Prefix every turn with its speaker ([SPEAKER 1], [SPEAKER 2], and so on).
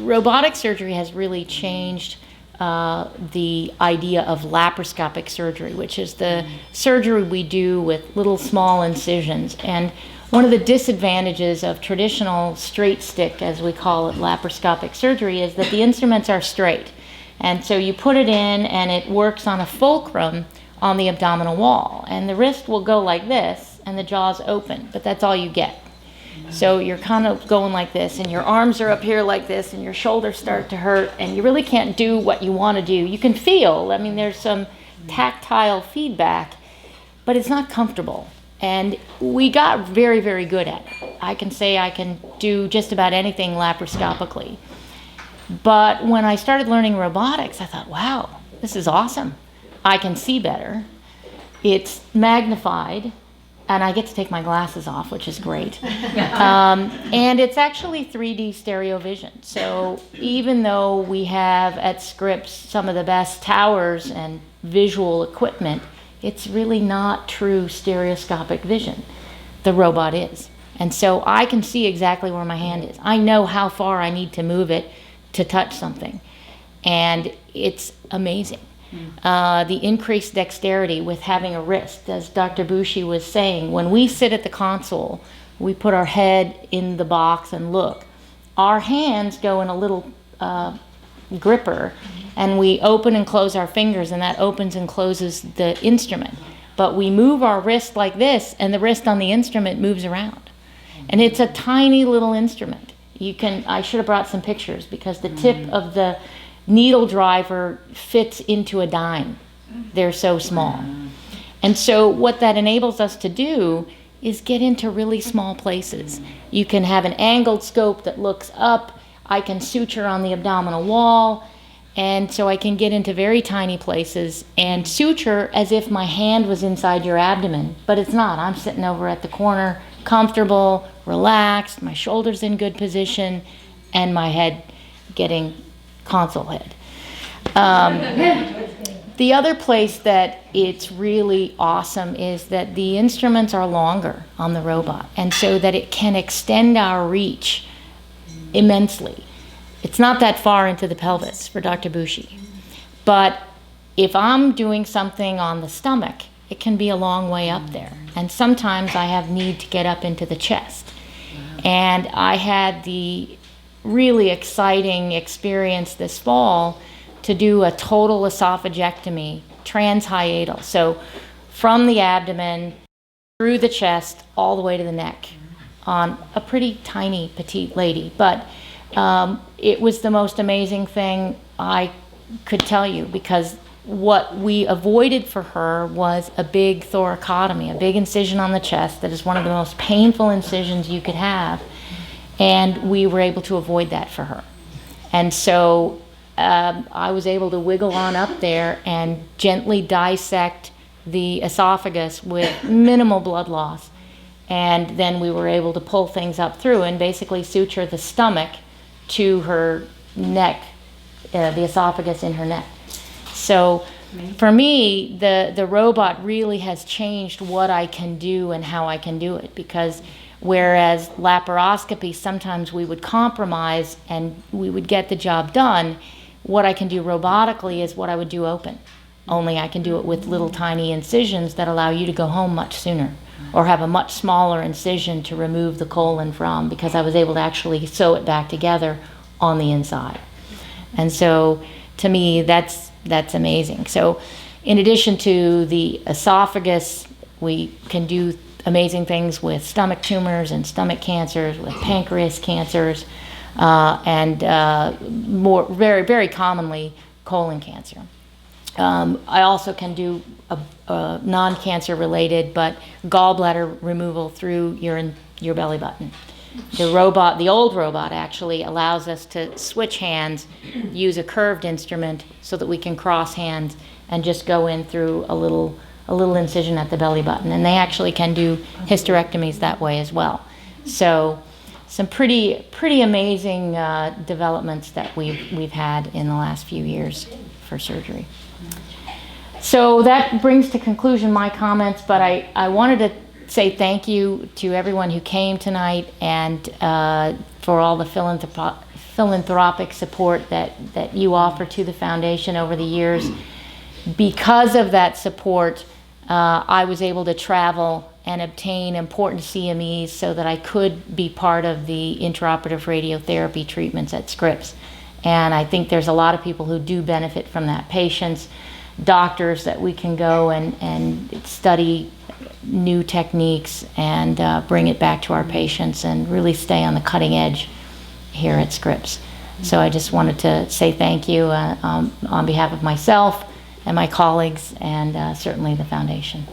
[SPEAKER 1] robotic surgery has really changed the idea of laparoscopic surgery, which is the surgery we do with little small incisions. And one of the disadvantages of traditional straight stick, as we call it, laparoscopic surgery, is that the instruments are straight. And so you put it in and it works on a fulcrum on the abdominal wall. And the wrist will go like this and the jaw's open, but that's all you get. So you're kind of going like this, and your arms are up here like this, and your shoulders start to hurt, and you really can't do what you want to do. You can feel, I mean, there's some tactile feedback, but it's not comfortable. And we got very, very good at it. I can say I can do just about anything laparoscopically. But when I started learning robotics, I thought, wow, this is awesome. I can see better. It's magnified. And I get to take my glasses off, which is great. And it's actually 3D stereo vision. So even though we have at Scripps some of the best towers and visual equipment, it's really not true stereoscopic vision. The robot is. And so I can see exactly where my hand is. I know how far I need to move it to touch something. And it's amazing. The increased dexterity with having a wrist, as Dr. Bushi was saying, when we sit at the console, we put our head in the box and look. Our hands go in a little gripper, and we open and close our fingers, and that opens and closes the instrument. But we move our wrist like this, and the wrist on the instrument moves around. And it's a tiny little instrument. I should have brought some pictures, because the tip of the needle driver fits into a dime. They're so small. And so what that enables us to do is get into really small places. You can have an angled scope that looks up. I can suture on the abdominal wall. And so I can get into very tiny places and suture as if my hand was inside your abdomen. But it's not. I'm sitting over at the corner, comfortable, relaxed, my shoulders in good position, and my head getting console head. The other place that it's really awesome is that the instruments are longer on the robot, and so that it can extend our reach immensely. It's not that far into the pelvis for Dr. Bushi, but if I'm doing something on the stomach, it can be a long way up there. And sometimes I have need to get up into the chest. And I had the really exciting experience this fall to do a total esophagectomy, transhiatal. So from the abdomen, through the chest, all the way to the neck on a pretty tiny, petite lady. But it was the most amazing thing I could tell you, because what we avoided for her was a big thoracotomy, a big incision on the chest that is one of the most painful incisions you could have. And we were able to avoid that for her. And so I was able to wiggle on up there and gently dissect the esophagus with minimal blood loss. And then we were able to pull things up through and basically suture the stomach to her neck, the esophagus in her neck. So for me, the robot really has changed what I can do and how I can do it, because whereas laparoscopy, sometimes we would compromise and we would get the job done, what I can do robotically is what I would do open. Only I can do it with little tiny incisions that allow you to go home much sooner, or have a much smaller incision to remove the colon from, because I was able to actually sew it back together on the inside. And so to me, that's amazing. So in addition to the esophagus, we can do amazing things with stomach tumors and stomach cancers, with pancreas cancers, and more very, very commonly colon cancer. I also can do a non-cancer related, but gallbladder removal through your belly button. The old robot actually allows us to switch hands, use a curved instrument so that we can cross hands and just go in through a little incision at the belly button. And they actually can do hysterectomies that way as well. So some pretty amazing developments that we've had in the last few years for surgery. So that brings to conclusion my comments, but I wanted to say thank you to everyone who came tonight, and for all the philanthropic support that you offer to the foundation over the years. Because of that support, I was able to travel and obtain important CMEs so that I could be part of the intraoperative radiotherapy treatments at Scripps. And I think there's a lot of people who do benefit from that. Patients, doctors, that we can go and study new techniques and bring it back to our patients and really stay on the cutting edge here at Scripps. So I just wanted to say thank you on behalf of myself and my colleagues and certainly the foundation.